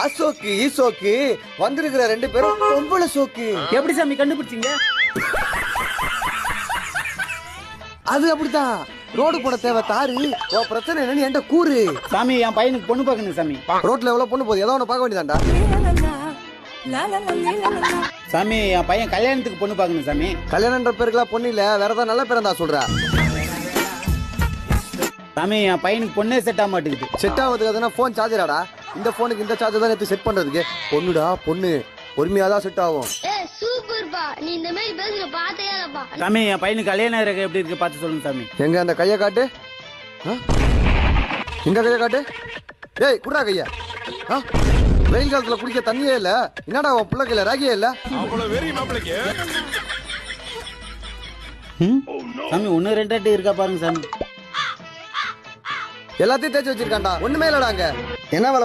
அசோக்கு ஈசோக்கு வந்திருக்கிற 2 பேரும் பொம்பளை சோக்கு. எப்படி சாமி கண்டுபிடிச்சீங்க? அது அப்படித்தான். ரோடு போட தேவை தாரு. உன் பிரச்சனை என்னன்னு என்கிட்ட கூறு. சாமி என் பையனுக்கு பொண்ணு பார்க்கணும் சாமி. ரோட்ல எவ்வளவு பொண்ணு போகுது, ஏதோ ஒண்ணு பார்க்க வேண்டியதாண்டா. சாமி என் பையன் கல்யாணத்துக்கு பொண்ணு பார்க்கணும் சாமி. கல்யாணன்ற பேருக்குலாம் பொண்ணு இல்ல, வேற ஏதாவது நல்ல பேரா சொல்ற. சாமி என் பையனுக்கு பொண்ணே செட் ஆக மாட்டேங்குது. செட் ஆகுதுக்கு அதுனா போன் சார்ஜராடா. இந்த போனுக்கு இந்த சார்ஜர் தான் எடுத்து செட் பண்றதுக்கு. பொண்ணுடா பொண்ணு, பொறுமையாதான் செட் ஆகும். நீ இந்த மாதிரி பேசுற பாத்தே இல்லப்பா. சாமி என் பையனுக்கு கல்யாணம் இருக்கு எப்படி இருக்கு பார்த்து சொல்லுங்க சாமி. எங்க அந்த கையை காட்டு. இந்த கையை காட்டு. டேய் குடுறா கையா. வெயில் காலத்துல குடிக்க தண்ணியே இல்ல. என்னடா உன் புள்ள கையில ராகியே இல்ல. சாமி 1 2 இருக்கா பாருங்க சாமி. எல்லாத்தையும் தேய்ச்சி வச்சிருக்காண்டா. ஒண்ணுமே இல்லடா அங்க. என்ன வேலை